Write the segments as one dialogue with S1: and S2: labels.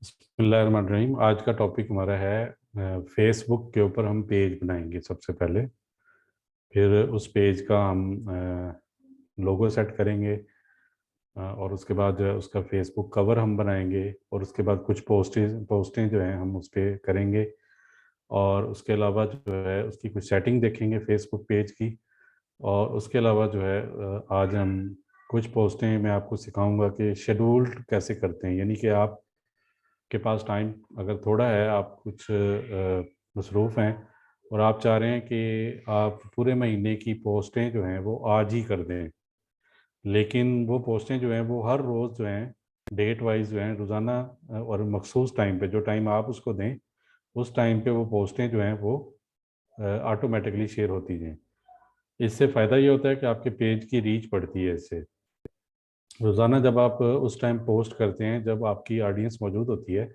S1: बिस्मिल्लाहिर्रहमानिर्रहीम। आज का टॉपिक हमारा है फेसबुक के ऊपर हम पेज बनाएंगे सबसे पहले। फिर उस पेज का हम लोगो सेट करेंगे और उसके बाद जो है उसका फेसबुक कवर हम बनाएंगे और उसके बाद कुछ पोस्टें जो हैं हम उस पर करेंगे। और उसके अलावा जो है उसकी कुछ सेटिंग देखेंगे फेसबुक पेज की। और उसके अलावा जो है आज हम कुछ पोस्टें मैं आपको सिखाऊंगा कि शेड्यूल्ड कैसे करते हैं, यानी कि आप के पास टाइम अगर थोड़ा है, आप कुछ मसरूफ़ हैं और आप चाह रहे हैं कि आप पूरे महीने की पोस्टें जो हैं वो आज ही कर दें, लेकिन वो पोस्टें जो हैं वो हर रोज़ जो हैं डेट वाइज जो हैं रोज़ाना और मखसूस टाइम पे जो टाइम आप उसको दें उस टाइम पे वो पोस्टें जो हैं वो ऑटोमेटिकली शेयर होती जाएँ। इससे फ़ायदा ये होता है कि आपके पेज की रीच बढ़ती है। इससे रोज़ाना जब आप उस टाइम पोस्ट करते हैं जब आपकी ऑडियंस मौजूद होती है,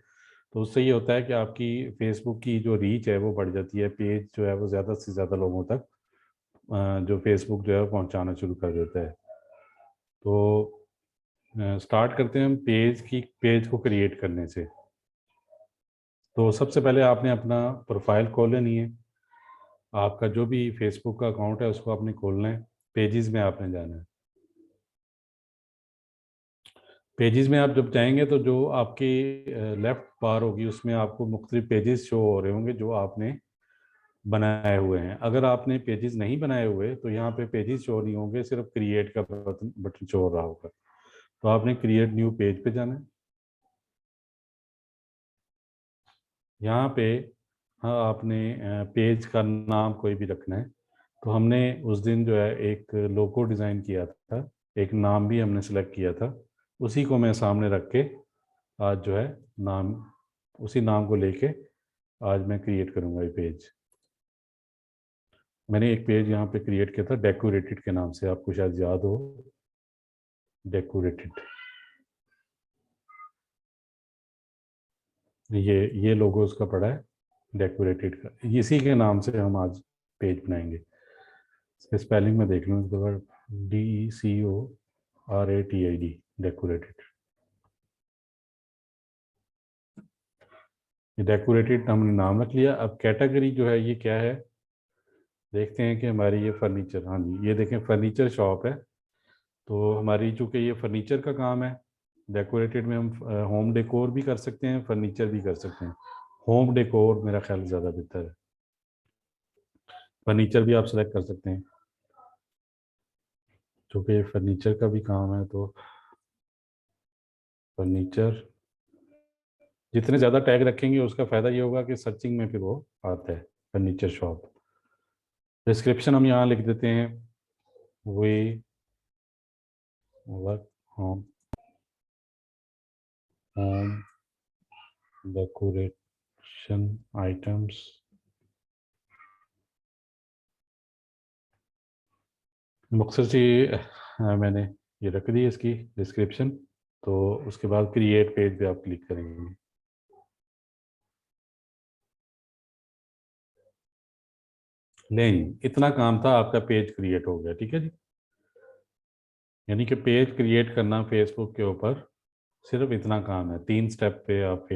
S1: तो उससे ये होता है कि आपकी फेसबुक की जो रीच है वो बढ़ जाती है। पेज जो है वो ज़्यादा से ज़्यादा लोगों तक जो फेसबुक जो है वो पहुंचाना शुरू कर देता है। तो स्टार्ट करते हैं हम पेज को क्रिएट करने से। तो सबसे पहले आपने अपना प्रोफाइल खोल लेनी है। आपका जो भी फेसबुक का अकाउंट है उसको आपने खोलना है। पेजेस में आपने जाना है। पेजेस में आप जब जाएंगे तो जो आपकी लेफ़्ट बार होगी उसमें आपको मुख्तलिफ पेजेस शो हो रहे होंगे जो आपने बनाए हुए हैं। अगर आपने पेजेस नहीं बनाए हुए तो यहाँ पे पेजेस शो नहीं होंगे, सिर्फ क्रिएट का बटन बटन शो हो रहा होगा। तो आपने क्रिएट न्यू पेज पे जाना है। यहाँ पे हाँ आपने पेज का नाम कोई भी रखना है। तो हमने उस दिन जो है एक लोगो डिज़ाइन किया था, एक नाम भी हमने सेलेक्ट किया था, उसी को मैं सामने रख के आज जो है नाम उसी नाम को लेके आज मैं क्रिएट करूँगा ये पेज। मैंने एक पेज यहाँ पे क्रिएट किया था डेकोरेटेड के नाम से, आपको शायद याद हो। डेकोरेटेड, ये लोगो उसका पड़ा है डेकोरेटेड का, इसी के नाम से हम आज पेज बनाएंगे। इसके स्पेलिंग में देख लूँ एक दफ़ा, DECORATID, डेकोरेटेड। ये डेकोरेटेड हमने नाम रख लिया। अब कैटेगरी जो है ये क्या है, देखते हैं कि हमारी ये फर्नीचर, हाँ जी ये देखें फर्नीचर शॉप है। तो हमारी चूँकि ये फर्नीचर का काम है, डेकोरेटेड में हम होम डेकोर भी कर सकते हैं, फर्नीचर भी कर सकते हैं। होम डेकोर मेरा ख्याल ज़्यादा बेहतर है, फर्नीचर भी आप सेलेक्ट कर सकते हैं। चूँकि फर्नीचर का भी काम है तो फर्नीचर, जितने ज़्यादा टैग रखेंगे उसका फ़ायदा ये होगा कि सर्चिंग में फिर वो आता है फर्नीचर शॉप। डिस्क्रिप्शन हम यहाँ लिख देते हैं, वे work home home decoration items. मकसद से मैंने ये रख दी इसकी डिस्क्रिप्शन। तो उसके बाद क्रिएट पेज पे आप क्लिक करेंगे। नहीं, इतना काम था, आपका पेज क्रिएट हो गया, ठीक है जी। यानी कि पेज क्रिएट करना फेसबुक के ऊपर सिर्फ इतना काम है, 3 स्टेप पे आप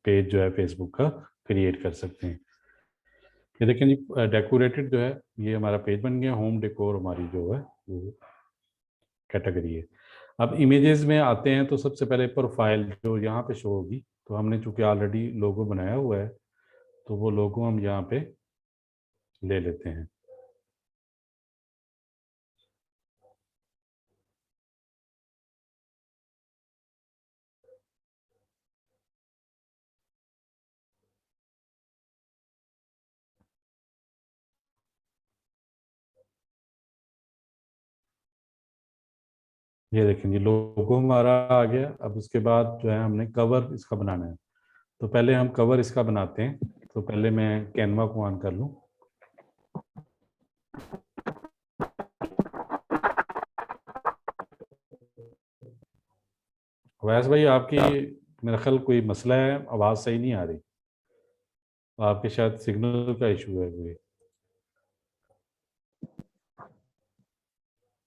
S1: पेज जो है फेसबुक का क्रिएट कर सकते हैं। ये देखें जी, डेकोरेटेड जो है ये हमारा पेज बन गया। होम डेकोर हमारी जो है वो कैटेगरी है। अब इमेजेस में आते हैं तो सबसे पहले प्रोफाइल जो यहाँ पे शो होगी, तो हमने चूंकि ऑलरेडी लोगो बनाया हुआ है तो वो लोगो हम यहाँ पे ले लेते हैं। ये देखें जी, लोगो हमारा आ गया। अब उसके बाद जो है हमने कवर इसका बनाना है। तो पहले हम कवर इसका बनाते हैं। तो पहले मैं कैनवा को ऑन कर लूँ। वैसे भाई आपकी मेरा ख्याल कोई मसला है, आवाज़ सही नहीं आ रही, आपके शायद सिग्नल का इशू है कोई।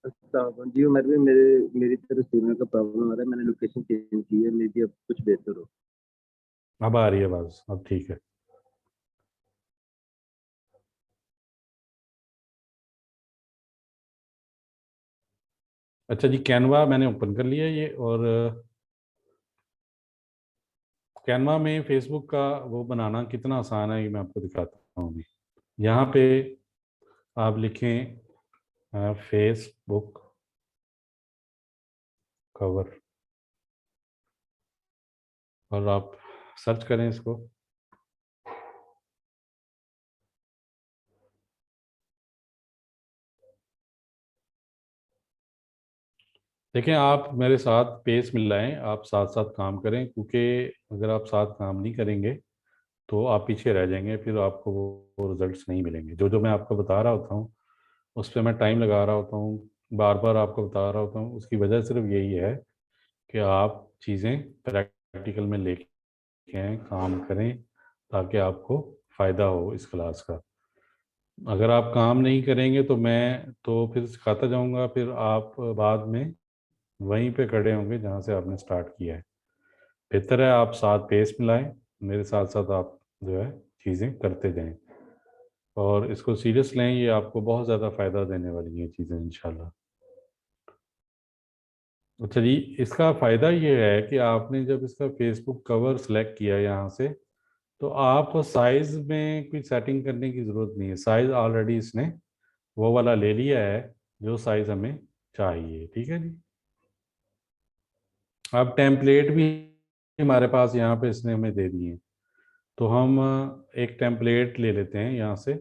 S2: अच्छा जियो में भी मेरी तरफ सिग्नल का प्रॉब्लम आ रहा है। मैंने लोकेशन चेंज की है, मे बी अब कुछ बेहतर हो।
S1: अब आ रही है आवाज, अब ठीक है। अच्छा जी, कैनवा मैंने ओपन कर लिया ये। और कैनवा में फेसबुक का वो बनाना कितना आसान है ये मैं आपको दिखाता हूँ अभी। यहाँ पे आप लिखें फेसबुक कवर और आप सर्च करें इसको। देखें, आप मेरे साथ पेस मिलाएं, आप साथ साथ काम करें, क्योंकि अगर आप साथ काम नहीं करेंगे तो आप पीछे रह जाएंगे, फिर आपको वो रिजल्ट्स नहीं मिलेंगे। जो जो मैं आपको बता रहा होता हूँ उस पर मैं टाइम लगा रहा होता हूँ, बार बार आपको बता रहा होता हूँ। उसकी वजह सिर्फ यही है कि आप चीज़ें प्रैक्टिकल में लेके आएं, काम करें, ताकि आपको फ़ायदा हो इस क्लास का। अगर आप काम नहीं करेंगे तो मैं तो फिर सिखाता जाऊंगा, फिर आप बाद में वहीं पे खड़े होंगे जहाँ से आपने स्टार्ट किया है। बेहतर है आप साथ पेस मिलाएं, मेरे साथ साथ आप जो है चीज़ें करते जाएं और इसको सीरियस लें। ये आपको बहुत ज़्यादा फ़ायदा देने वाली हैं चीज़ें इंशाल्लाह। अच्छा जी, इसका फ़ायदा ये है कि आपने जब इसका फेसबुक कवर सेलेक्ट किया यहाँ से, तो आप साइज़ में कोई सेटिंग करने की ज़रूरत नहीं है। साइज़ ऑलरेडी इसने वो वाला ले लिया है जो साइज़ हमें चाहिए। ठीक है जी। अब टेम्पलेट भी हमारे पास यहाँ पे इसने हमें दे दिए हैं, तो हम एक टेम्पलेट ले लेते हैं यहाँ से।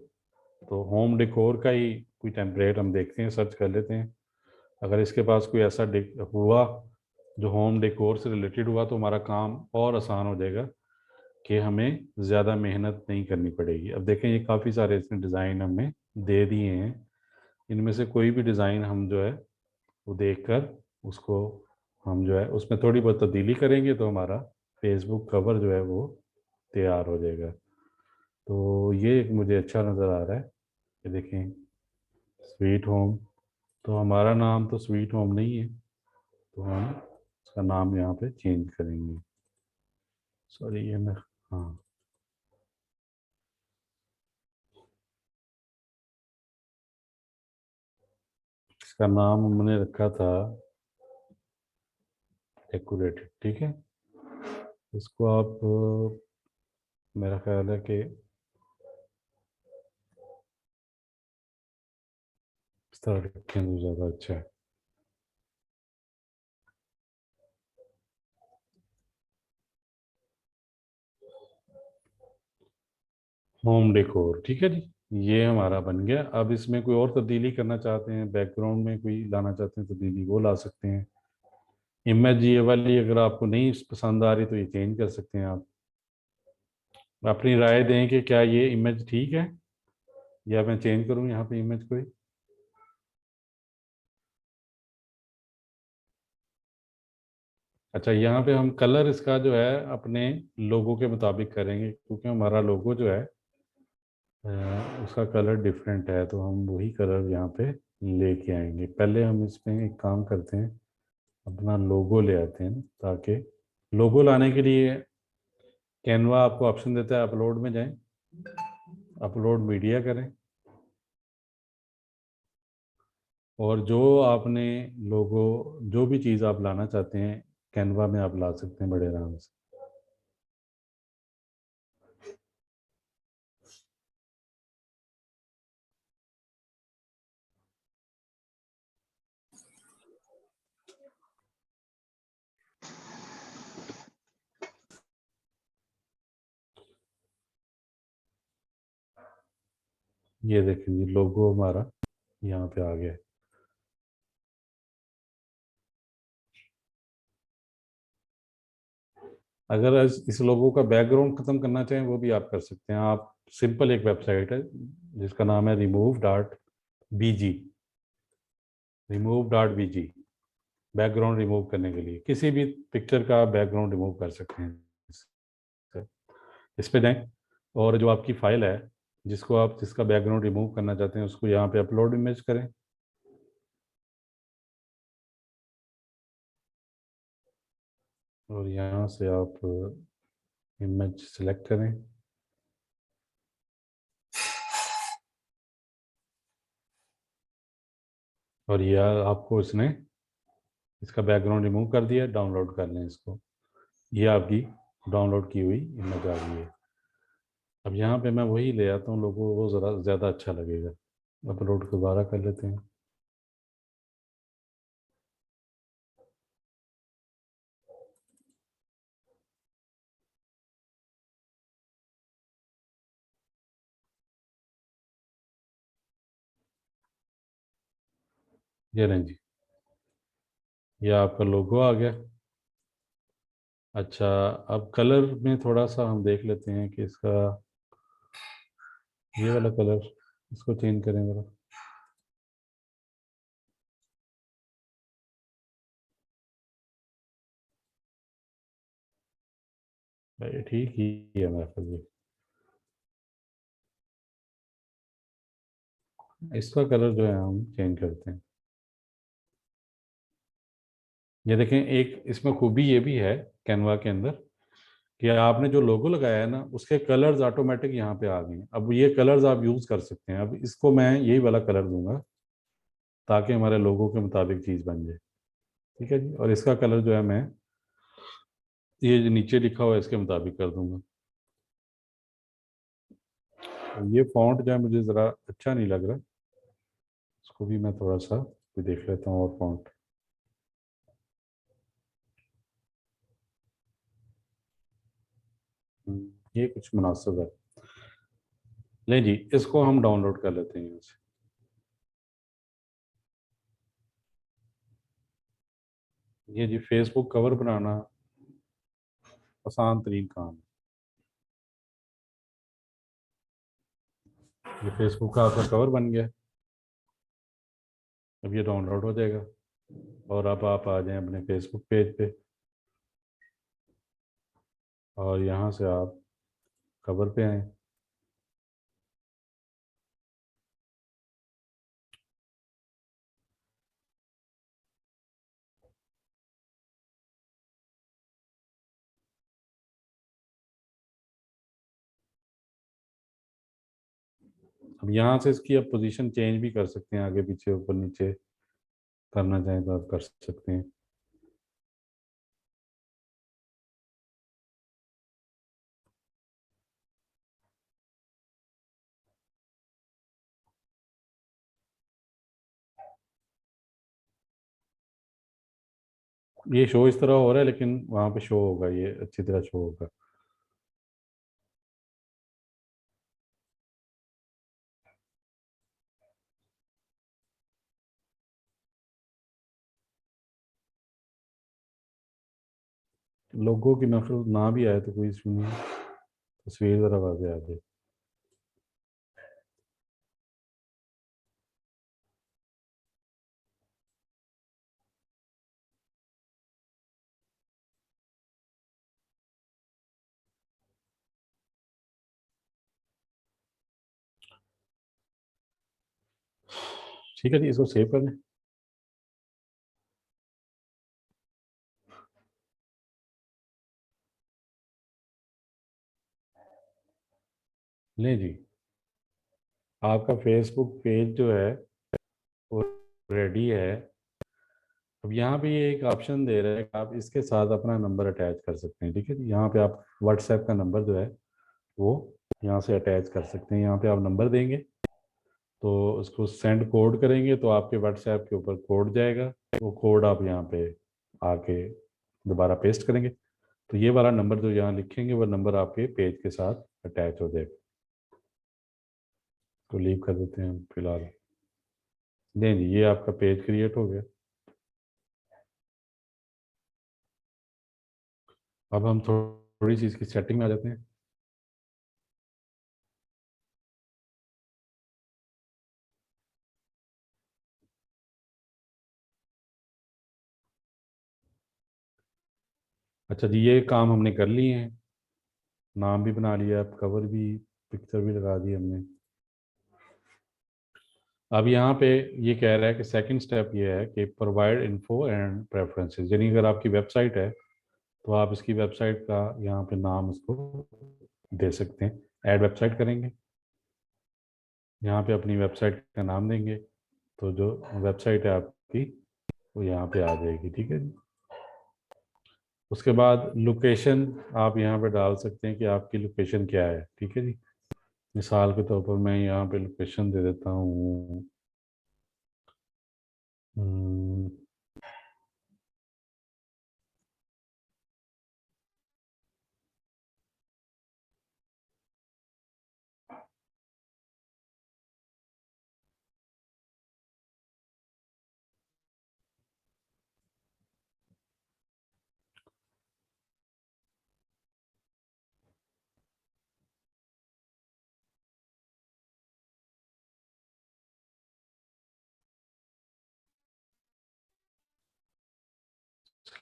S1: तो होम डेकोर का ही कोई टेम्पलेट हम देखते हैं, सर्च कर लेते हैं। अगर इसके पास कोई ऐसा हुआ जो होम डेकोर से रिलेटेड हुआ तो हमारा काम और आसान हो जाएगा कि हमें ज़्यादा मेहनत नहीं करनी पड़ेगी। अब देखें, ये काफ़ी सारे इसने डिज़ाइन हमें दे दिए हैं। इनमें से कोई भी डिज़ाइन हम जो है वो देखकर उसको हम जो है उसमें थोड़ी बहुत तब्दीली करेंगे तो हमारा फेसबुक कवर जो है वो तैयार हो जाएगा। तो ये एक मुझे अच्छा नज़र आ रहा है कि देखें, स्वीट होम। तो हमारा नाम तो स्वीट होम नहीं है, तो हम इसका नाम यहाँ पे चेंज करेंगे। सॉरी ये मैं, हाँ, इसका नाम हमने रखा था डेकोरेटेड। ठीक है, इसको आप मेरा ख्याल है कि इस तरह रखें तो ज़्यादा अच्छा है। होम डेकोर, ठीक है जी। ये हमारा बन गया। अब इसमें कोई और तब्दीली करना चाहते हैं, बैकग्राउंड में कोई लाना चाहते हैं तब्दीली, वो ला सकते हैं। इमेज ये वाली अगर आपको नहीं पसंद आ रही तो ये चेंज कर सकते हैं आप। अपनी राय दें कि क्या ये इमेज ठीक है या मैं चेंज करूं यहाँ पे इमेज कोई। अच्छा, यहाँ पे हम कलर इसका जो है अपने लोगो के मुताबिक करेंगे, क्योंकि हमारा लोगो जो है अ, उसका कलर डिफरेंट है, तो हम वही कलर यहाँ पे लेके आएंगे। पहले हम इसमें एक काम करते हैं, अपना लोगो ले आते हैं, ताकि लोगो लाने के लिए कैनवा आपको ऑप्शन देता है अपलोड में जाएं, अपलोड मीडिया करें, और जो आपने लोगो जो भी चीज़ आप लाना चाहते हैं कैनवा में आप ला सकते हैं बड़े आराम से। ये देखें जी, लोगो हमारा यहाँ पे आ गया है। अगर इस लोगो का बैकग्राउंड खत्म करना चाहें वो भी आप कर सकते हैं। आप सिंपल एक वेबसाइट है जिसका नाम है remove.bg, remove.bg। बैकग्राउंड रिमूव करने के लिए किसी भी पिक्चर का बैकग्राउंड रिमूव कर सकते हैं। इस पे जाएं और जो आपकी फाइल है जिसको आप जिसका बैकग्राउंड रिमूव करना चाहते हैं उसको यहाँ पे अपलोड इमेज करें। और यहाँ से आप इमेज सेलेक्ट करें। और यह आपको इसने इसका बैकग्राउंड रिमूव कर दिया। डाउनलोड कर लें इसको। ये आपकी डाउनलोड की हुई इमेज आ गई है। अब यहाँ पे मैं वही ले आता हूँ, लोगों को ज़रा ज़्यादा अच्छा लगेगा। अपलोड दोबारा कर लेते हैं। ये नहीं जी, ये आपका लोगो आ गया। अच्छा, अब कलर में थोड़ा सा हम देख लेते हैं कि इसका ये वाला कलर, इसको चेंज करें ज़रा। भाई ठीक ही है मेरे ख्याल ये। इसका कलर जो है हम चेंज करते हैं। ये देखें, एक इसमें खूबी ये भी है कैनवा के अंदर कि आपने जो लोगो लगाया है ना, उसके कलर्स ऑटोमेटिक यहाँ पे आ गए हैं। अब ये कलर्स आप यूज़ कर सकते हैं। अब इसको मैं यही वाला कलर दूंगा ताकि हमारे लोगों के मुताबिक चीज़ बन जाए। ठीक है जी। और इसका कलर जो है मैं ये जो नीचे लिखा हुआ है इसके मुताबिक कर दूंगा। तो ये फॉन्ट जो है मुझे ज़रा अच्छा नहीं लग रहा, इसको भी मैं थोड़ा सा भी देख लेता हूँ और फॉन्ट। ये कुछ मुनासिब है। नहीं जी, इसको हम डाउनलोड कर लेते हैं यहाँ से। ये जी फेसबुक कवर बनाना आसान तरीन काम है। ये फेसबुक का आपका कवर बन गया। अब ये डाउनलोड हो जाएगा और अब आप आ जाएं अपने फेसबुक पेज पे और यहाँ से आप कवर पे आएँ। अब यहाँ से इसकी आप पोजीशन चेंज भी कर सकते हैं, आगे पीछे ऊपर नीचे करना चाहें तो आप कर सकते हैं। ये शो इस तरह हो रहा है लेकिन वहाँ पे शो होगा, ये अच्छी तरह शो होगा। लोगों की नकल ना भी आए तो कोई इशू नहीं है, तस्वीर ज़रा वाज़ेह आ जाए। ठीक है जी, इसको सेव कर लें। लें जी, आपका फेसबुक पेज जो है वो रेडी है। अब यहाँ पे ये एक ऑप्शन दे रहा है कि आप इसके साथ अपना नंबर अटैच कर सकते हैं। ठीक है जी, यहाँ पे आप व्हाट्सएप का नंबर जो है वो यहाँ से अटैच कर सकते हैं। यहाँ पे आप नंबर देंगे तो उसको सेंड कोड करेंगे तो आपके व्हाट्सएप के ऊपर कोड जाएगा। वो कोड आप यहाँ पे आके दोबारा पेस्ट करेंगे तो ये वाला नंबर जो यहाँ लिखेंगे वो नंबर आपके पेज के साथ अटैच हो जाएगा। तो लीव कर देते हैं हम फिलहाल। नहीं जी, ये आपका पेज क्रिएट हो गया। अब हम थोड़ी सी इसकी सेटिंग में आ जाते हैं। अच्छा जी, ये काम हमने कर लिए हैं। नाम भी बना लिया, अब कवर भी, पिक्चर भी लगा दी हमने। अब यहाँ पे ये कह रहा है कि सेकंड स्टेप ये है कि प्रोवाइड इन्फो एंड प्रेफरेंसेस, यानी अगर आपकी वेबसाइट है तो आप इसकी वेबसाइट का यहाँ पे नाम इसको दे सकते हैं। ऐड वेबसाइट करेंगे, यहाँ पे अपनी वेबसाइट का नाम देंगे, तो जो वेबसाइट है आपकी वो यहाँ पे आ जाएगी। ठीक है जी। उसके बाद लोकेशन आप यहाँ पे डाल सकते हैं कि आपकी लोकेशन क्या है। ठीक है जी। मिसाल के तौर पर मैं यहाँ पे लोकेशन दे देता हूँ, हम्म,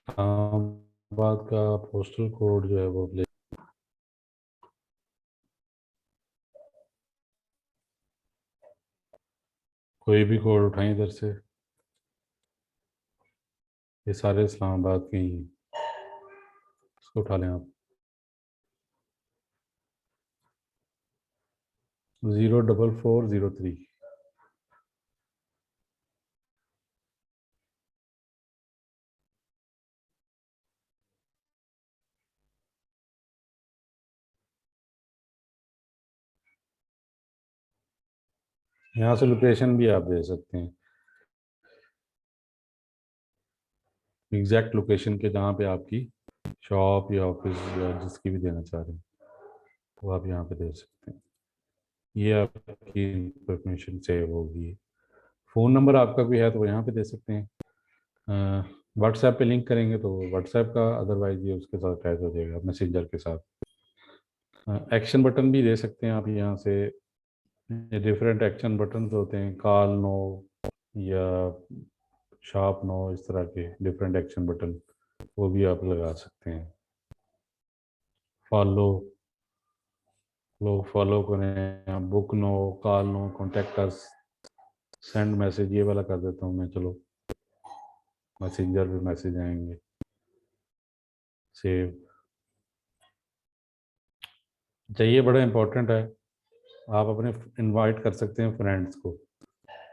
S1: इस्लामाबाद का पोस्टल कोड जो है वो ले, कोई भी कोड उठाएं इधर से, ये सारे इस्लामाबाद के ही हैं, इसको उठा लें आप। 04403। यहाँ से लोकेशन भी आप दे सकते हैं, एग्जैक्ट लोकेशन के जहाँ पे आपकी शॉप या ऑफिस या जिसकी भी देना चाह रहे हैं, तो आप यहाँ पे दे सकते हैं। ये आपकी इंफॉर्मेशन सेव होगी। फ़ोन नंबर आपका भी है तो वो यहाँ पे दे सकते हैं। व्हाट्सएप पे लिंक करेंगे तो व्हाट्सएप का, अदरवाइज ये उसके साथ अटैच हो जाएगा मैसेंजर के साथ। एक्शन बटन भी दे सकते हैं आप यहाँ से, डिफरेंट एक्शन बटन होते हैं, कॉल नो या शार्प नो, इस तरह के डिफरेंट एक्शन बटन वो भी आप लगा सकते हैं। फॉलो, लोग फॉलो करें, book now, call now, contact us, send message, ये वाला कर देता हूँ मैं, चलो मैसेंजर पे मैसेज आएंगे, सेव। चाहिए, बड़ा इंपॉर्टेंट है। आप अपने इनवाइट कर सकते हैं फ्रेंड्स को,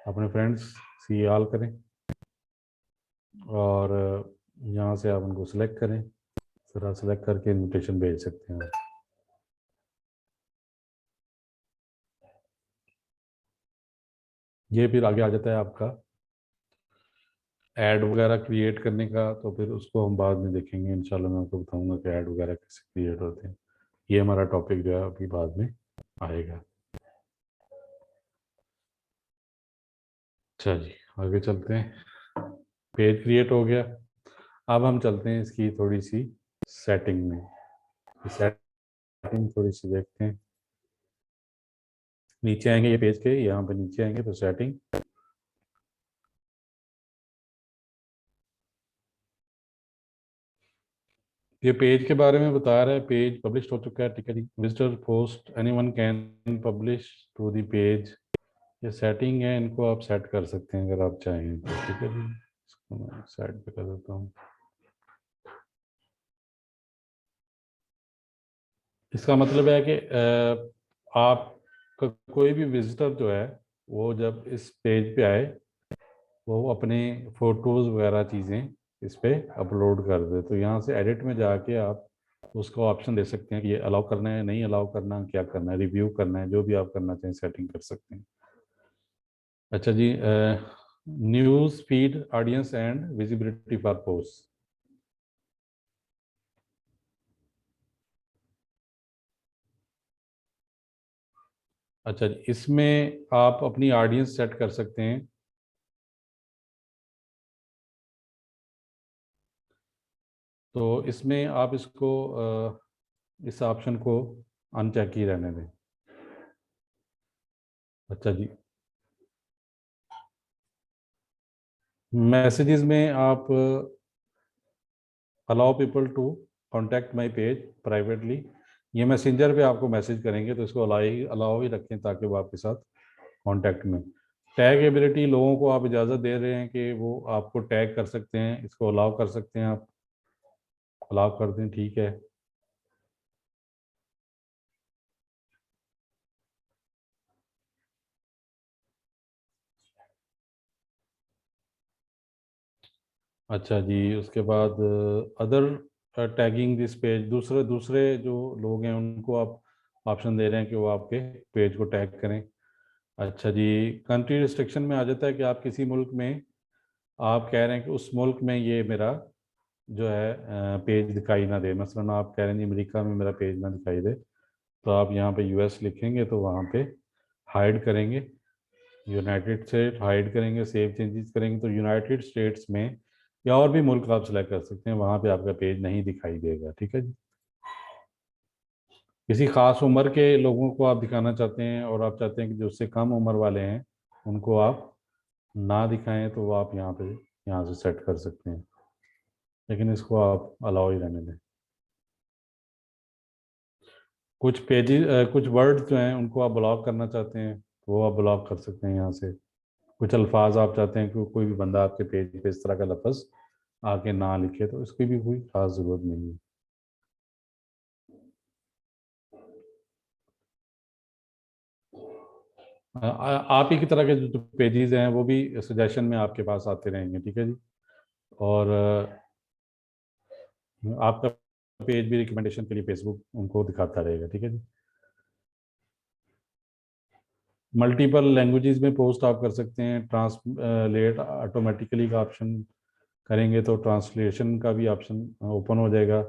S1: अपने फ्रेंड्स सी ऑल करें और यहाँ से आप उनको सिलेक्ट करें, फिर सेलेक्ट करके इनविटेशन भेज सकते हैं आप। ये फिर आगे आ जाता है आपका ऐड वगैरह क्रिएट करने का, तो फिर उसको हम बाद में देखेंगे इंशाल्लाह। मैं आपको बताऊंगा कि ऐड वगैरह कैसे क्रिएट होते हैं। ये हमारा टॉपिक जो है अभी बाद में आएगा। अच्छा जी, आगे चलते हैं। पेज क्रिएट हो गया, अब हम चलते हैं इसकी थोड़ी सी सेटिंग में। सेटिंग थोड़ी सी देखते हैं। नीचे आएंगे ये पेज के, यहाँ पे नीचे आएंगे तो सेटिंग, ये पेज के बारे में बता रहा है। पेज पब्लिश हो चुका है। ठीक है जी। Visitor post anyone can publish to the page, ये सेटिंग है, इनको आप सेट कर सकते हैं अगर आप चाहें तो। ठीक है जी, इसको मैं साइड पे कर देता हूँ। इसका मतलब है कि आप कोई भी विजिटर जो है वो जब इस पेज पे आए, वो अपने फ़ोटोज़ वगैरह चीज़ें इस पे अपलोड कर दे, तो यहाँ से एडिट में जाके आप उसको ऑप्शन दे सकते हैं कि ये अलाउ करना है, नहीं अलाउ करना, क्या करना है, रिव्यू करना है, जो भी आप करना चाहें सेटिंग कर सकते हैं। अच्छा जी, news feed audience and visibility for post. अच्छा जी, इसमें आप अपनी ऑडियंस सेट कर सकते हैं। तो इसमें आप इसको इस ऑप्शन को अनचेक ही रहने दें। अच्छा जी, मैसेजेस में आप allow people to contact my page privately, ये मैसेंजर पे आपको मैसेज करेंगे तो इसको अलाउ ही रखें ताकि वो आपके साथ कांटेक्ट में। टैग एबिलिटी, लोगों को आप इजाज़त दे रहे हैं कि वो आपको टैग कर सकते हैं, इसको अलाउ कर सकते हैं आप। अलाउ कर दें, ठीक है। अच्छा जी, उसके बाद अदर टैगिंग दिस पेज, दूसरे दूसरे जो लोग हैं उनको आप ऑप्शन दे रहे हैं कि वो आपके पेज को टैग करें। अच्छा जी, कंट्री रिस्ट्रिक्शन में आ जाता है कि आप किसी मुल्क में आप कह रहे हैं कि उस मुल्क में ये मेरा जो है पेज दिखाई ना दे। मसलन आप कह रहे हैं जी अमेरिका में मेरा पेज ना दिखाई दे, तो आप यहाँ पे यूएस लिखेंगे तो वहाँ पे हाइड करेंगे, यूनाइटेड स्टेट हाइड करेंगे, सेव चेंजेस करेंगे तो यूनाइटेड स्टेट्स में या और भी मुल्क आप सेलेक्ट कर सकते हैं, वहाँ पे आपका पेज नहीं दिखाई देगा, ठीक है जी। किसी खास उम्र के लोगों को आप दिखाना चाहते हैं और आप चाहते हैं कि जो उससे कम उम्र वाले हैं उनको आप ना दिखाएं, तो वो आप यहाँ से सेट कर सकते हैं, लेकिन इसको आप अलाउ ही रहने दें। कुछ पेजेस, कुछ वर्ड्स जो हैं उनको आप ब्लॉक करना चाहते हैं तो वो आप ब्लॉक कर सकते हैं यहाँ से। कुछ अल्फाज आप चाहते हैं कि कोई भी बंदा आपके पेज पे इस तरह का लफ्ज़ आके ना लिखे, तो इसकी भी कोई खास ज़रूरत नहीं है। आप ही की तरह के जो पेजेस हैं वो भी सजेशन में आपके पास आते रहेंगे, ठीक है जी। और आपका पेज भी रिकमेंडेशन के लिए फेसबुक उनको दिखाता रहेगा, ठीक है जी। मल्टीपल लैंग्वेजेस में पोस्ट आप कर सकते हैं। ट्रांसलेट ऑटोमेटिकली का ऑप्शन करेंगे तो ट्रांसलेशन का भी ऑप्शन ओपन हो जाएगा।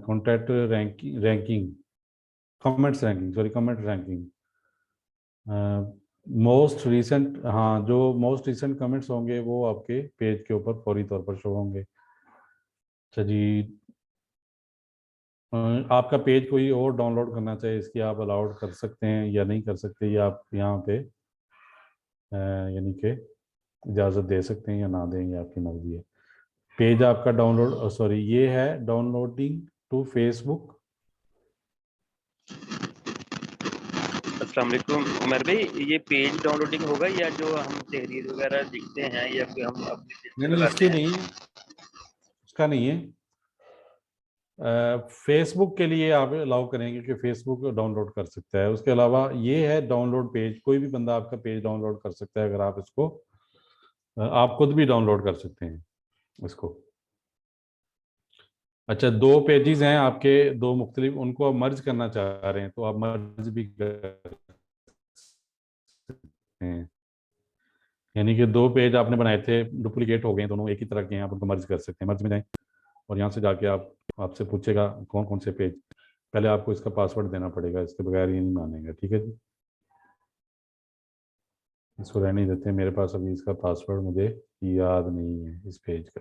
S1: Contact ranking ranking comments ranking, sorry comment ranking, most recent, हाँ जो मोस्ट रीसेंट कमेंट्स होंगे वो आपके पेज के ऊपर फौरी तौर पर शो होंगे। अच्छा जी, आपका पेज कोई और डाउनलोड करना चाहे इसकी आप अलाउड कर सकते हैं या नहीं कर सकते, ये आप यहाँ पे यानी कि इजाज़त दे सकते हैं या ना दें, ये आपकी मर्जी है। पेज आपका डाउनलोड, सॉरी ये है डाउनलोडिंग टू फेसबुक।
S2: अस्सलाम वालेकुम उमर भाई, ये पेज डाउनलोडिंग होगा या जो हम तहरीर वगैरह लिखते हैं या फिर हम अपनी
S1: नहीं
S2: पिक्चर
S1: नहीं,
S2: लगाते
S1: इसकी
S2: हैं?
S1: नहीं है, इसका नहीं है। फेसबुक के लिए आप अलाउ करेंगे कि फेसबुक डाउनलोड कर सकता है, उसके अलावा ये है डाउनलोड पेज, कोई भी बंदा आपका पेज डाउनलोड कर सकता है अगर आप इसको आप खुद भी डाउनलोड कर सकते हैं इसको। अच्छा, दो पेजेस हैं आपके, दो मुख्तलिफ, उनको आप मर्ज करना चाह रहे हैं तो आप मर्ज भी कर सकते हैं। यानी कि दो पेज आपने बनाए थे, डुप्लीकेट हो गए, दोनों एक ही तरह के हैं, आप उनको मर्ज कर सकते हैं। मर्ज में जाएं और यहाँ से जाके आप आपसे पूछेगा कौन कौन से पेज, पहले आपको इसका पासवर्ड देना पड़ेगा, इसके बगैर ये नहीं मानेगा, ठीक है जी। इसको रहने ही देते हैं, मेरे पास अभी इसका पासवर्ड मुझे याद नहीं है इस पेज का।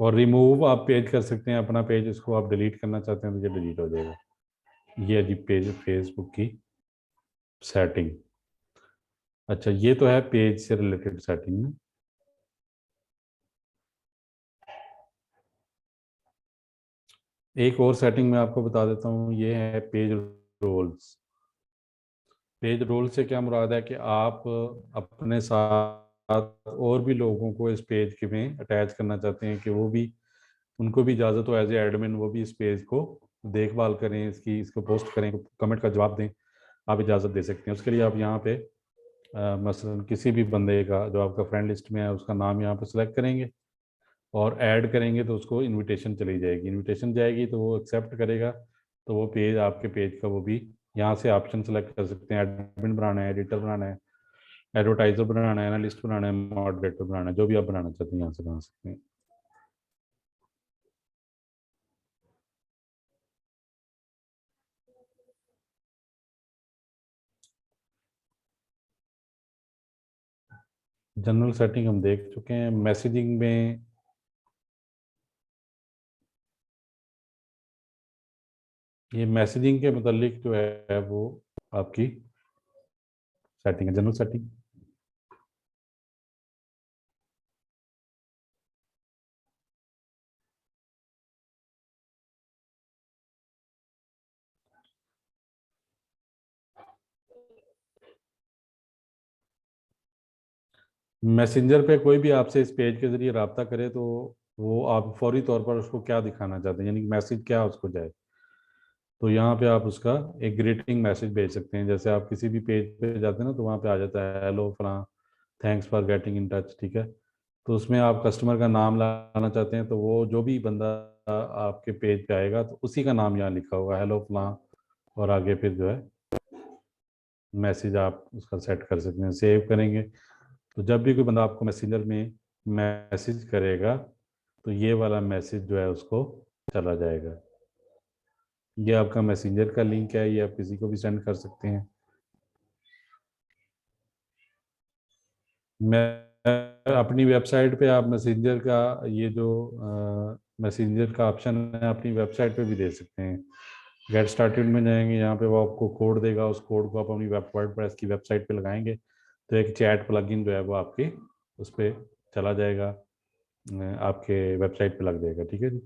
S1: और रिमूव आप पेज कर सकते हैं, अपना पेज इसको आप डिलीट करना चाहते हैं तो ये डिलीट हो जाएगा। ये है जी पेज फेसबुक की सेटिंग। अच्छा, ये तो है पेज से रिलेटेड सेटिंग में। एक और सेटिंग मैं आपको बता देता हूँ, ये है पेज रोल्स। पेज रोल से क्या मुराद है कि आप अपने साथ और भी लोगों को इस पेज के में अटैच करना चाहते हैं कि वो भी, उनको भी इजाज़त हो एज ए एडमिन, वो भी इस पेज को देखभाल करें, इसको पोस्ट करें, कमेंट का जवाब दें, आप इजाज़त दे सकते हैं। उसके लिए आप यहाँ पे मसलन किसी भी बंदे का जो आपका फ्रेंड लिस्ट में है उसका नाम यहाँ पे सेलेक्ट करेंगे और ऐड करेंगे तो उसको इनविटेशन चली जाएगी, इनविटेशन जाएगी तो वो एक्सेप्ट करेगा, तो वो पेज आपके पेज का वो भी यहाँ से ऑप्शन सेलेक्ट कर सकते हैं, एडमिन बनाना है, एडिटर बनाना है, एडवर्टाइजर बनाना है, एनालिस्ट बनाना है, मॉडरेटर बनाना है, जो भी आप बनाना चाहते हैं यहाँ से बना सकते हैं। जनरल सेटिंग हम देख चुके हैं। मैसेजिंग में ये मैसेजिंग के मुतालिक जो है वो आपकी सेटिंग है, जनरल सेटिंग। मैसेंजर पे कोई भी आपसे इस पेज के जरिए रब्ता करे तो वो आप फौरी तौर पर उसको क्या दिखाना चाहते हैं, यानी कि मैसेज क्या उसको जाए। तो यहाँ पे आप उसका एक ग्रीटिंग मैसेज भेज सकते हैं। जैसे आप किसी भी पेज पे जाते हैं ना, तो वहाँ पे आ जाता है हेलो फलां, thanks for getting in touch, ठीक है। तो उसमें आप कस्टमर का नाम लाना चाहते हैं, तो वो जो भी बंदा आपके पेज पे आएगा तो उसी का नाम यहाँ लिखा होगा, हेलो फलां, और आगे फिर जो है मैसेज आप उसका सेट कर सकते हैं, सेव करेंगे। तो जब भी कोई बंदा आपको मैसेंजर में मैसेज करेगा तो ये वाला मैसेज जो है उसको चला जाएगा। ये आपका मैसेंजर का लिंक है, ये आप किसी को भी सेंड कर सकते हैं। मैं अपनी वेबसाइट पे, आप मैसेंजर का ये जो मैसेंजर का ऑप्शन है अपनी वेबसाइट पे भी दे सकते हैं। गेट स्टार्टेड में जाएंगे, यहाँ पे वो आपको कोड देगा, उस कोड को आप अपनी वर्डप्रेस की वेबसाइट पे लगाएंगे तो एक चैट प्लगइन जो है वो आपकी उस पर चला जाएगा, आपके वेबसाइट पे लग जाएगा, ठीक है जी।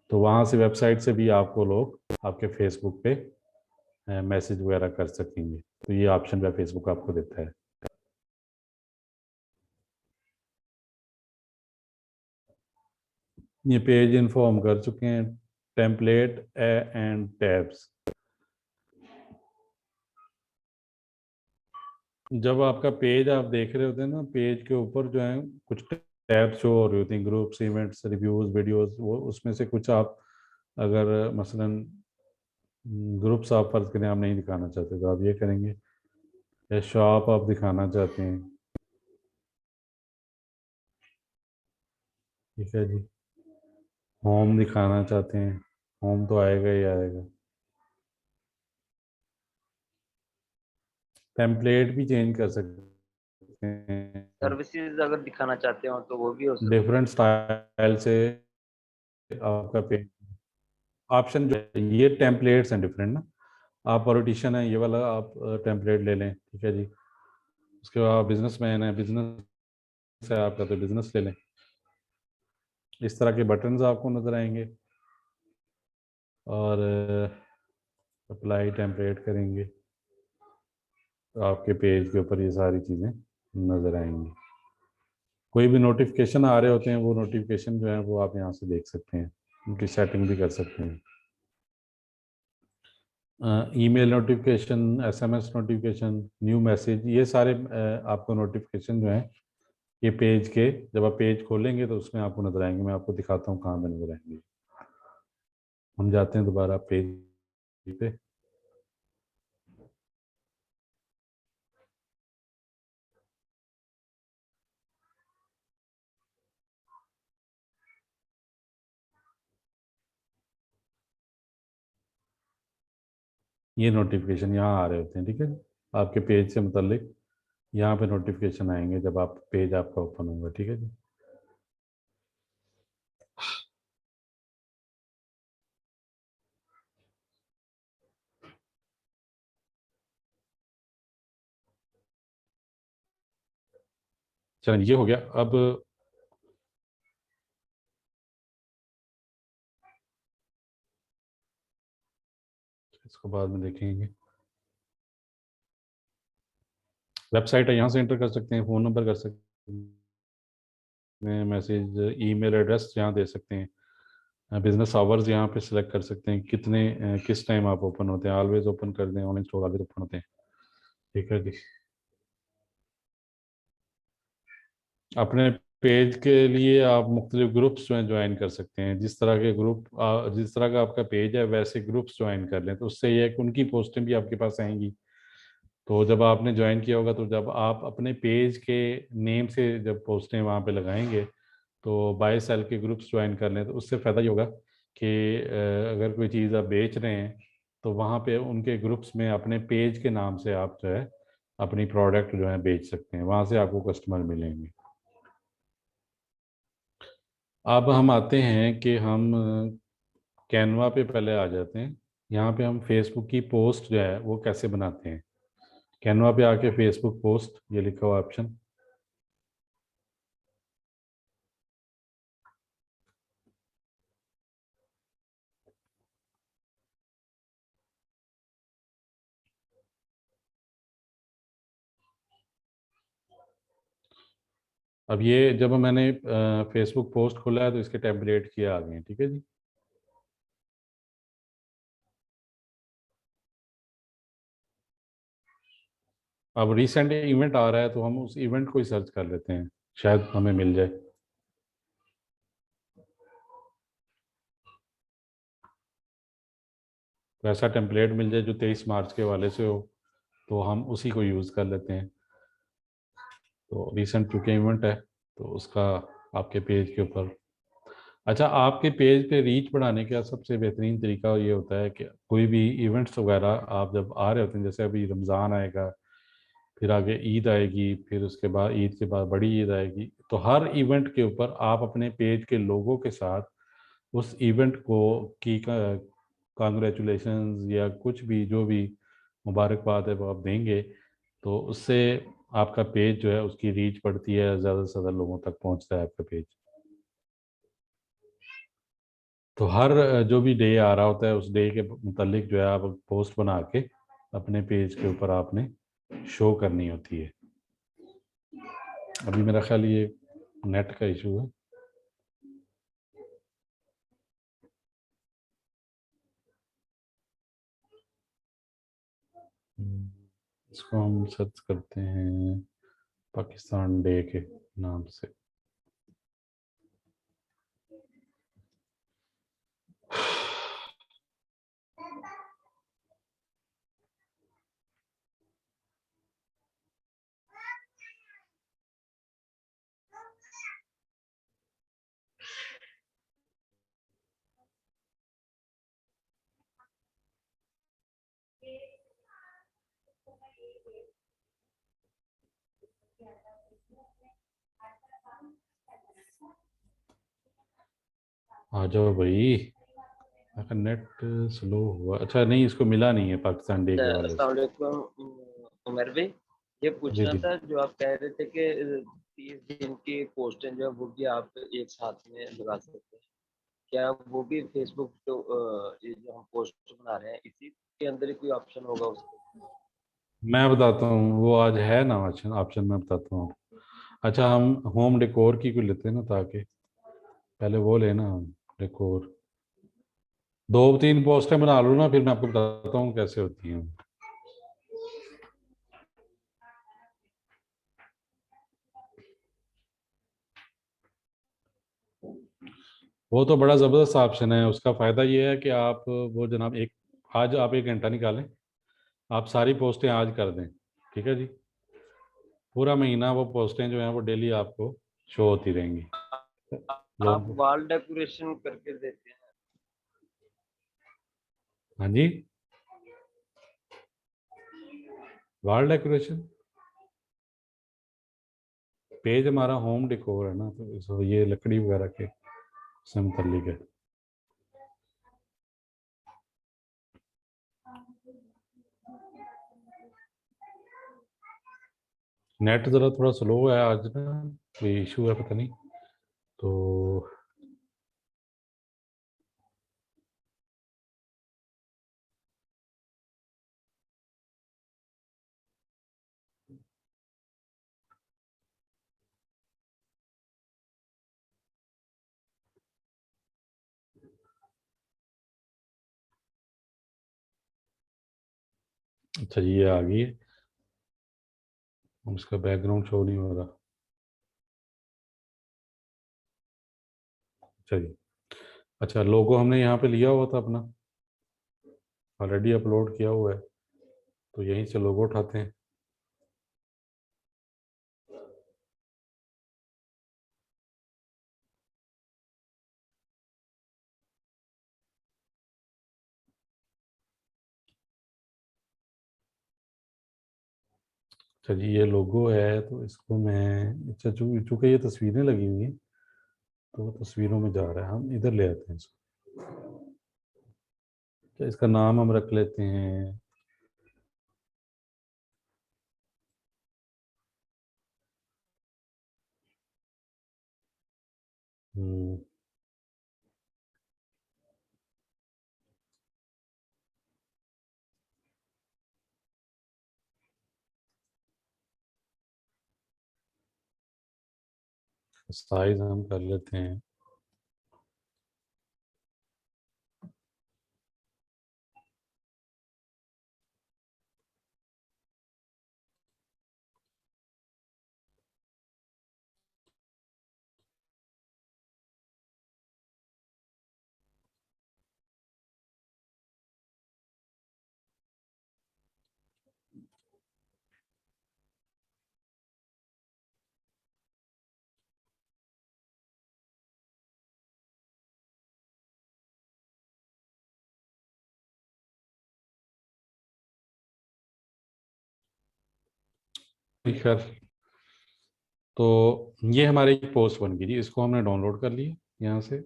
S1: तो वहाँ से वेबसाइट से भी आपको लोग आपके फेसबुक पे मैसेज वगैरह कर सकेंगे। तो ये ऑप्शन जो फेसबुक आपको देता है। ये पेज इन्फो हम कर चुके हैं, टेम्पलेट एंड टैब्स। जब आपका पेज आप देख रहे होते हैं ना, पेज के ऊपर जो है कुछ टैब शो हो रहे होते हैं, ग्रुप्स, इवेंट्स, रिव्यूज, वीडियोस, वो उसमें से कुछ आप अगर मसलन ग्रुप्स आप फर्ज करें आप नहीं दिखाना चाहते तो आप ये करेंगे, या शॉप आप दिखाना चाहते हैं, ठीक है जी, होम दिखाना चाहते हैं, होम तो आएगा ही आएगा। टेम्पलेट भी चेंज कर सकते हैं,
S2: सर्विसेज अगर दिखाना चाहते हो तो वो भी हो सकती है।
S1: डिफरेंट स्टाइल से आपका पेज ऑप्शन जो है, ये टेम्पलेट्स हैं डिफरेंट ना। आप पॉलिटिशियन हैं, ये वाला आप टेम्पलेट ले लें, ठीक है जी। उसके बाद बिजनेसमैन है, बिजनेस है आपका, तो बिजनेस ले लें। इस तरह के बटन्स आपको नजर आएंगे, और अप्लाई टेम्पलेट करेंगे तो आपके पेज के ऊपर ये सारी चीज़ें नज़र आएंगी। कोई भी नोटिफिकेशन आ रहे होते हैं, वो नोटिफिकेशन जो है वो आप यहाँ से देख सकते हैं, उनकी सेटिंग भी कर सकते हैं। Email notification, SMS notification, new message, ये सारे आपको नोटिफिकेशन जो है ये पेज के, जब आप पेज खोलेंगे तो उसमें आपको नजर आएंगे। मैं आपको दिखाता हूँ कहाँ पे नजर आएंगे। हम जाते हैं दोबारा पेज पे। ये नोटिफिकेशन यहाँ आ रहे होते हैं, ठीक है। आपके पेज से मुतल्लिक यहाँ पे नोटिफिकेशन आएंगे जब आप पेज आपका ओपन होगा, ठीक है जी। चलिए ये हो गया। अब इसको बाद में देखेंगे। वेबसाइट है, यहाँ से एंटर कर सकते हैं, फ़ोन नंबर कर सकते हैं, मैसेज, ईमेल एड्रेस यहाँ दे सकते हैं, बिजनेस आवर्स यहाँ पे सिलेक्ट कर सकते हैं, कितने किस टाइम आप ओपन होते हैं, ऑलवेज ओपन कर दें, ऑनलाइन स्टोर ऑलवेज ओपन होते हैं, ठीक है जी। अपने पेज के लिए आप मुख्तलिफ ग्रुप्स जो हैं ज्वाइन कर सकते हैं। जिस तरह के ग्रुप, जिस तरह का आपका पेज है वैसे ग्रुप्स ज्वाइन कर लें, तो उससे ये है कि उनकी पोस्टें भी आपके पास आएंगी। तो जब आपने ज्वाइन किया होगा, तो जब आप अपने पेज के नेम से जब पोस्टें वहाँ पे लगाएंगे तो बाय सेल के ग्रुप्स ज्वाइन कर लें, तो उससे फ़ायदा ये होगा कि अगर कोई चीज़ आप बेच रहे हैं तो वहाँ पे उनके ग्रुप्स में अपने पेज के नाम से आप जो है अपनी प्रोडक्ट जो है बेच सकते हैं, वहाँ से आपको कस्टमर मिलेंगे। अब हम आते हैं कि हम कैनवा पे पहले आ जाते हैं। यहाँ पे हम फेसबुक की पोस्ट जो है वो कैसे बनाते हैं। कैनवा पे आके फेसबुक पोस्ट ये लिखा हुआ ऑप्शन, अब ये जब मैंने फेसबुक पोस्ट खोला है तो इसके टेम्पलेट किए आ गए हैं, ठीक है जी। अब रिसेंट इवेंट आ रहा है तो हम उस इवेंट को ही सर्च कर लेते हैं, शायद हमें मिल जाए। तो ऐसा टेम्पलेट मिल जाए जो 23 मार्च के वाले से हो, तो हम उसी को यूज़ कर लेते हैं। तो रिसेंट चूँकि इवेंट है तो उसका आपके पेज के ऊपर। अच्छा, आपके पेज पे रीच बढ़ाने का सबसे बेहतरीन तरीका ये होता है कि कोई भी इवेंट्स वगैरह आप जब आ रहे होते हैं, जैसे अभी रमज़ान आएगा, फिर आगे ईद आएगी, फिर उसके बाद ईद के बाद बड़ी ईद आएगी, तो हर इवेंट के ऊपर आप अपने पेज के लोगों के साथ उस इवेंट को की कांग्रेचुलेशंस या कुछ भी जो भी मुबारकबाद है वो आप देंगे, तो उससे आपका पेज जो है उसकी रीच बढ़ती है, ज़्यादा से ज़्यादा लोगों तक पहुंचता है आपका पेज। तो हर जो भी डे आ रहा होता है उस डे के मुतालिक जो है आप पोस्ट बना के अपने पेज के ऊपर आपने शो करनी होती है। अभी मेरा ख्याल ये नेट का इशू है। इसको हम सर्च करते हैं पाकिस्तान डे के नाम से। आ जाओ भाई, अगर नेट स्लो हुआ, अच्छा नहीं इसको मिला नहीं है पाकिस्तान डे के वाले से।
S2: अस्सलाम वालेकुम उमर भाई, ये
S1: जी
S2: पूछना
S1: जी।
S2: था जो आप कह रहे थे कि 30 दिन की पोस्टें जो है वो भी आप एक साथ में लगा सकते हैं। क्या वो भी फेसबुक तो ये जो हम पोस्ट बना रहे हैं इसी के अंदर ही कोई ऑप्शन होगा उसके?
S1: मैं बताता हूँ, वो आज है ना ऑप्शन, ऑप्शन मैं बताता हूँ। अच्छा, हम होम डेकोर की कोई लेते हैं ना, ताकि पहले वो लेना डेकोर। दो तीन पोस्टें बना लो ना, फिर मैं आपको बताता हूँ कैसे होती हैं। वो तो बड़ा ज़बरदस्त ऑप्शन है, उसका फ़ायदा ये है कि आप वो जनाब एक, आज आप 1 घंटा निकालें, आप सारी पोस्टें आज कर दें, ठीक है जी। पूरा महीना वो पोस्टें जो हैं वो डेली आपको शो होती रहेंगी
S2: आप
S1: लोग।
S2: वॉल डेकोरेशन करके देते हैं?
S1: हाँ जी, वॉल डेकोरेशन पेज हमारा होम डेकोर है ना, तो ये लकड़ी वगैरह के से मुतल्लिक है। नेट ज़रा थोड़ा स्लो है आज ना, कोई इशू है पता नहीं। तो अच्छा जी, ये आ गई है। हम इसका बैकग्राउंड शो नहीं हो रहा। अच्छा जी। अच्छा, लोगो हमने यहाँ पे लिया हुआ था अपना, ऑलरेडी अपलोड किया हुआ है, तो यहीं से लोगो उठाते हैं। अच्छा जी, ये लोगो है तो इसको मैं, अच्छा चूँकि ये तस्वीरें लगी हुई हैं तो वो तस्वीरों में जा रहा है, हम इधर ले आते हैं इसको। अच्छा, इसका नाम हम रख लेते हैं, हम्म, साइज हम कर लेते हैं, ठीक है। तो ये हमारी एक पोस्ट बन गई जी, इसको हमने डाउनलोड कर लिया यहाँ से।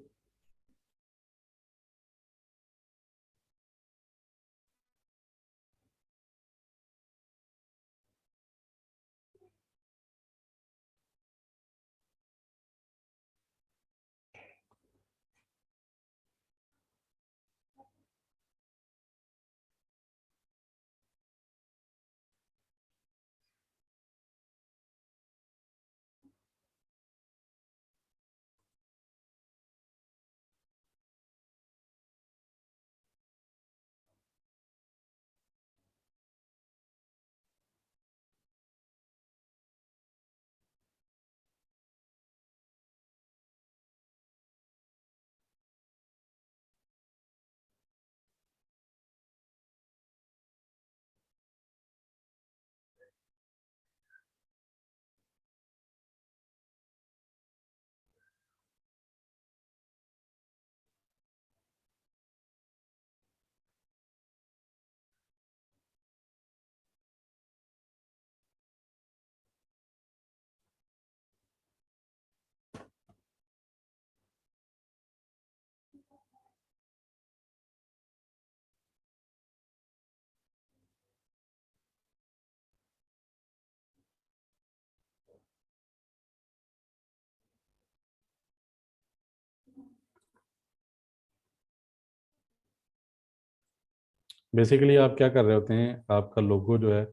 S1: बेसिकली आप क्या कर रहे होते हैं, आपका लोगो जो है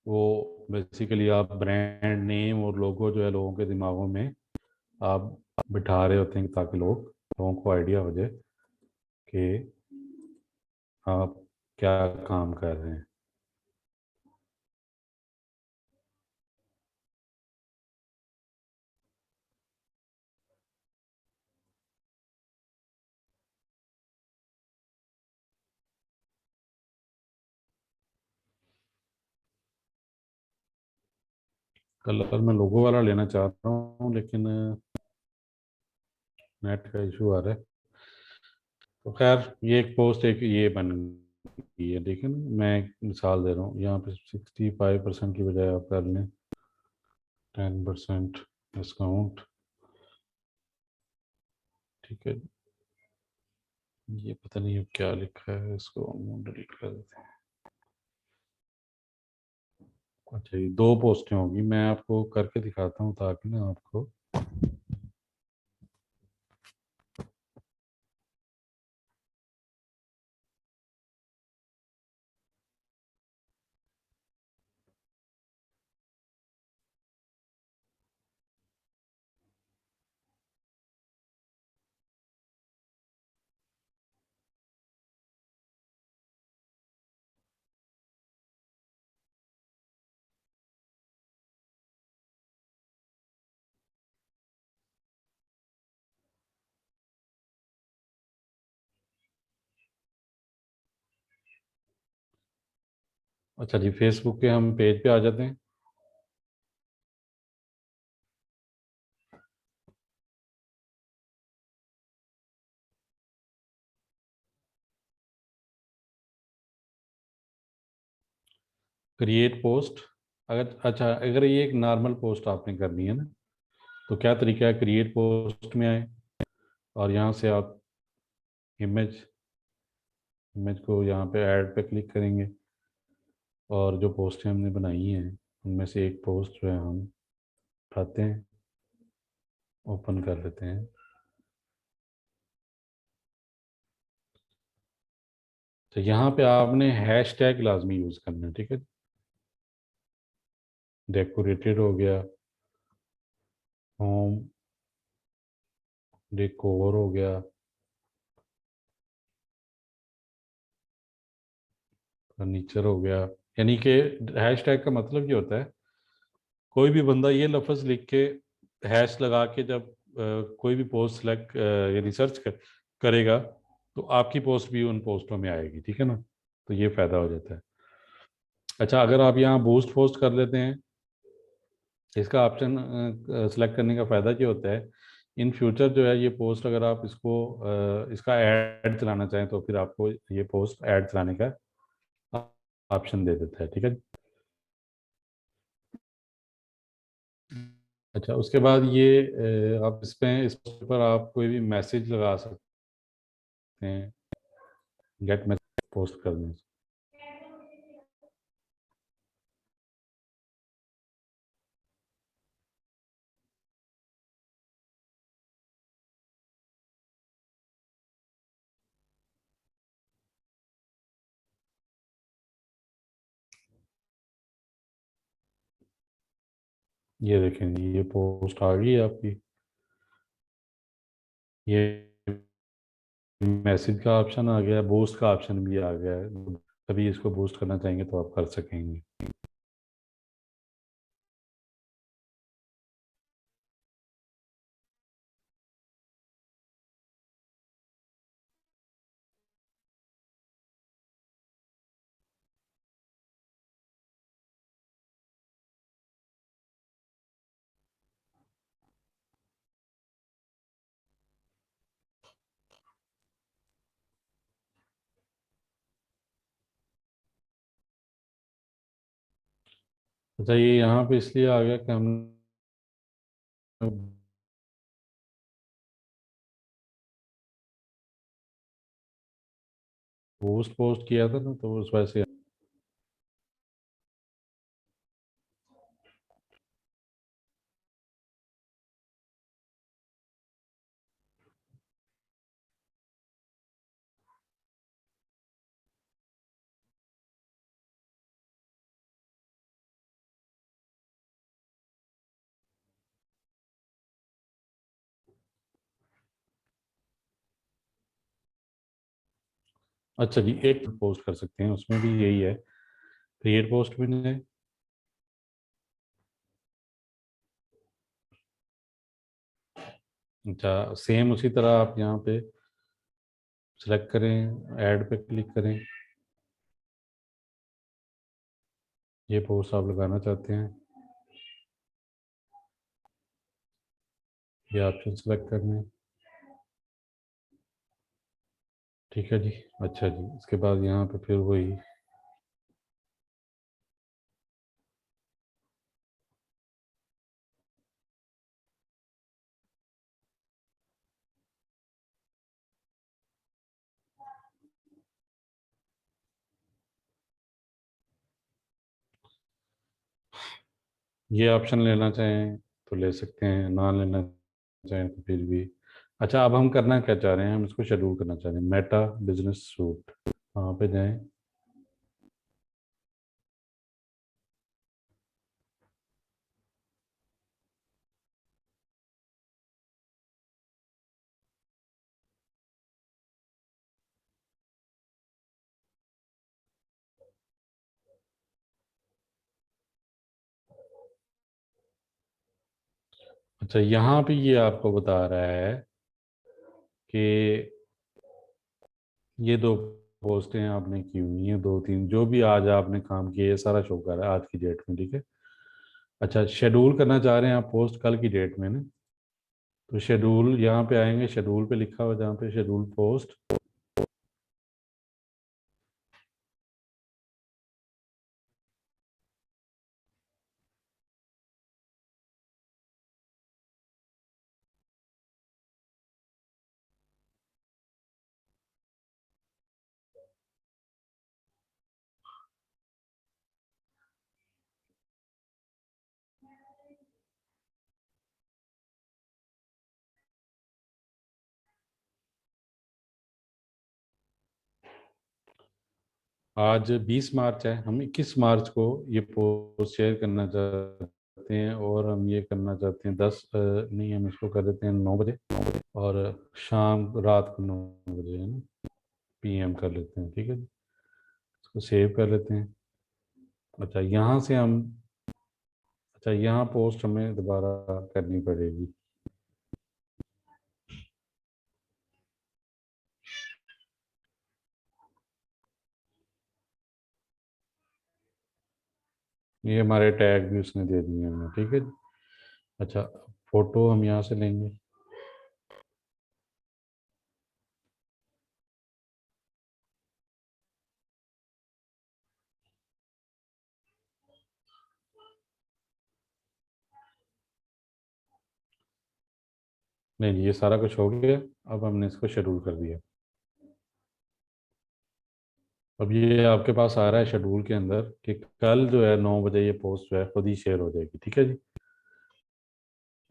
S1: वो बेसिकली आप ब्रांड नेम और लोगो जो है लोगों के दिमागों में आप बिठा रहे होते हैं ताकि लोगों को आइडिया हो जाए कि आप क्या काम कर रहे हैं। कलर मैं लोगो वाला लेना चाह रहा हूँ, लेकिन नेट का इशू आ रहा है। तो खैर ये एक पोस्ट एक ये बन गई है, लेकिन मैं एक मिसाल दे रहा हूँ, यहाँ पे 65% की बजाय आप कर लें 10% डिस्काउंट। ठीक है, ये पता नहीं अब क्या लिखा है, इसको डिलीट कर देते हैं। अच्छा, ये दो पोस्टें होगी, मैं आपको करके दिखाता हूँ ताकि ना आपको अच्छा जी, फेसबुक के हम पेज पे आ जाते हैं। क्रिएट पोस्ट, अगर अच्छा अगर ये एक नॉर्मल पोस्ट आपने करनी है ना, तो क्या तरीका है, क्रिएट पोस्ट में आए और यहाँ से आप इमेज इमेज को यहाँ पे ऐड पे क्लिक करेंगे और जो पोस्टें हमने बनाई हैं उनमें से एक पोस्ट जो है हम उठाते हैं, ओपन कर लेते हैं। तो यहाँ पे आपने हैशटैग लाजमी यूज़ करना है, ठीक है। डेकोरेटेड हो गया, होम, डेकोर हो गया, फर्नीचर हो गया। यानी कि हैशटैग का मतलब ये होता है, कोई भी बंदा ये लफ्ज़ लिख के हैश लगा के जब कोई भी पोस्ट सेलेक्ट यानी सर्च करेगा, तो आपकी पोस्ट भी उन पोस्टों में आएगी, ठीक है ना। तो ये फ़ायदा हो जाता है। अच्छा, अगर आप यहाँ बूस्ट पोस्ट कर लेते हैं, इसका ऑप्शन सेलेक्ट करने का फ़ायदा क्या होता है, इन फ्यूचर जो है ये पोस्ट, अगर आप इसको इसका ऐड चलाना चाहें तो फिर आपको ये पोस्ट ऐड चलाने का ऑप्शन दे देता है, ठीक है। अच्छा, उसके बाद ये आप इसमें इस पर आप कोई भी मैसेज लगा सकते हैं, गेट मैसेज पोस्ट करने से। ये देखें, ये पोस्ट आ गई है आपकी, ये मैसेज का ऑप्शन आ गया, बूस्ट का ऑप्शन भी आ गया है। कभी इसको बूस्ट करना चाहेंगे तो आप कर सकेंगे। अच्छा, ये यहाँ पे इसलिए आ गया कि हम बूस्ट पोस्ट किया था ना, तो उस वजह से। अच्छा जी, एक पोस्ट कर सकते हैं, उसमें भी यही है, क्रिएट पोस्ट में जाए। अच्छा, सेम उसी तरह आप यहाँ पे सेलेक्ट करें, ऐड पे क्लिक करें, ये पोस्ट आप लगाना चाहते हैं, ये ऑप्शन सेलेक्ट करना है, ठीक है जी। अच्छा जी, इसके बाद यहाँ पे फिर वही, ये ऑप्शन लेना चाहें तो ले सकते हैं, ना लेना चाहें तो फिर भी। अच्छा, अब हम करना क्या चाह रहे हैं, हम इसको शेड्यूल करना चाह रहे हैं, मेटा बिजनेस सूट, वहाँ पे जाएं। अच्छा, यहाँ पे ये आपको बता रहा है कि ये दो पोस्टें आपने की हुई हैं, दो तीन जो भी आज आपने काम किया, ये सारा शो कर रहा है आज की डेट में, ठीक है। अच्छा, शेड्यूल करना चाह रहे हैं आप पोस्ट कल की डेट में ना, तो शेड्यूल यहाँ पे आएंगे, शेड्यूल पे लिखा हुआ जहाँ पे शेड्यूल पोस्ट। आज 20 मार्च है, हम 21 मार्च को ये पोस्ट शेयर करना चाहते हैं, और हम ये करना चाहते हैं 10 नहीं, हम इसको कर देते हैं 9 बजे। और शाम रात को 9 बजे है ना, PM कर लेते हैं, ठीक है जी। इसको सेव कर लेते हैं। अच्छा यहाँ से हम, अच्छा यहाँ पोस्ट हमें दोबारा करनी पड़ेगी। ये हमारे टैग भी उसने दे दिए हमें, ठीक है जी। अच्छा फोटो हम यहाँ से लेंगे। नहीं जी, ये सारा कुछ हो गया। अब हमने इसको शेड्यूल कर दिया। अब ये आपके पास आ रहा है शेड्यूल के अंदर कि कल जो है 9 बजे ये पोस्ट जो है खुद ही शेयर हो जाएगी, ठीक है जी।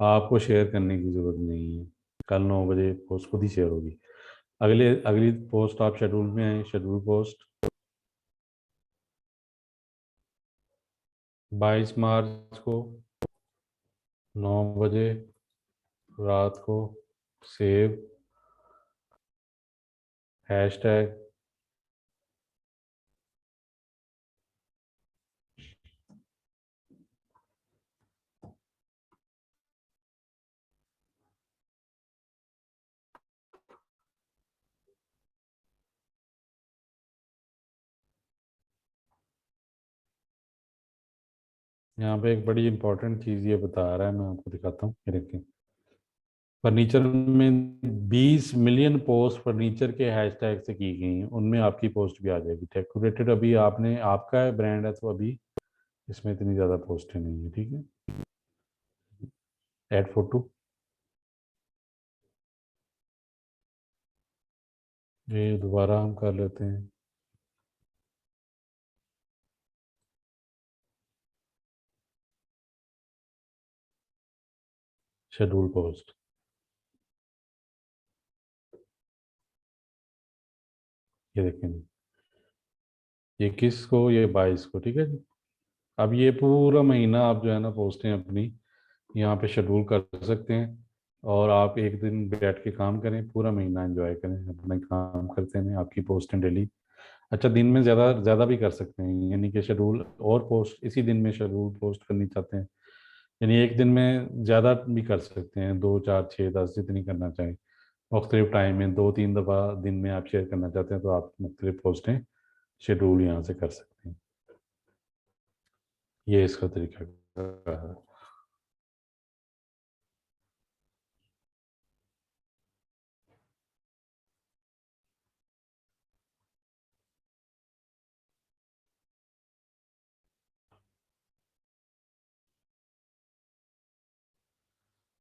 S1: आपको शेयर करने की ज़रूरत नहीं है। कल 9 बजे पोस्ट खुद ही शेयर होगी। अगली पोस्ट आप शेड्यूल में आए, शेड्यूल पोस्ट 22 मार्च को 9 बजे रात को, सेव, हैशटैग। यहाँ पे एक बड़ी इंपॉर्टेंट चीज़ ये बता रहा है, मैं आपको दिखाता हूँ, ये देखिए। फर्नीचर में 20 मिलियन पोस्ट फर्नीचर के हैशटैग से की गई हैं, उनमें आपकी पोस्ट भी आ जाएगी। डेकोरेटेड अभी आपने, आपका है ब्रांड है तो अभी इसमें इतनी ज़्यादा पोस्टें नहीं है, ठीक है। ऐड फोटो, ये दोबारा हम कर लेते हैं शेड्यूल पोस्ट। ये देखें जी, ये किस को, ये 22 को, ठीक है जी। अब ये पूरा महीना आप जो है ना पोस्टें अपनी यहाँ पे शेड्यूल कर सकते हैं। और आप एक दिन बैठ के काम करें, पूरा महीना एंजॉय करें, अपना काम करते हैं, आपकी पोस्टें डेली। अच्छा दिन में ज़्यादा ज़्यादा भी कर सकते हैं, यानी कि शेड्यूल और पोस्ट इसी दिन में शेड्यूल पोस्ट करनी चाहते हैं, यानी एक दिन में ज़्यादा भी कर सकते हैं, 2 4 6 10 जितनी करना चाहें। मुख्तलिफ टाइम में 2 3 दफ़ा दिन में आप शेयर करना चाहते हैं तो आप मुख्तलिफ पोस्टें शेड्यूल यहाँ से कर सकते हैं। ये इसका तरीका है।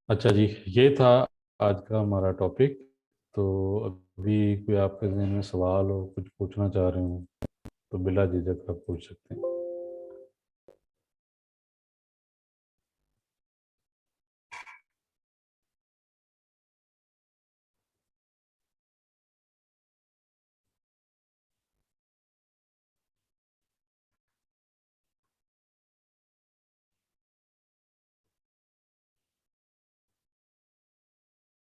S1: अच्छा जी, ये था आज का हमारा टॉपिक। तो अभी कोई आपके ज़हन में सवाल हो, कुछ पूछना चाह रहे हो तो बिला झिझक आप पूछ सकते हैं।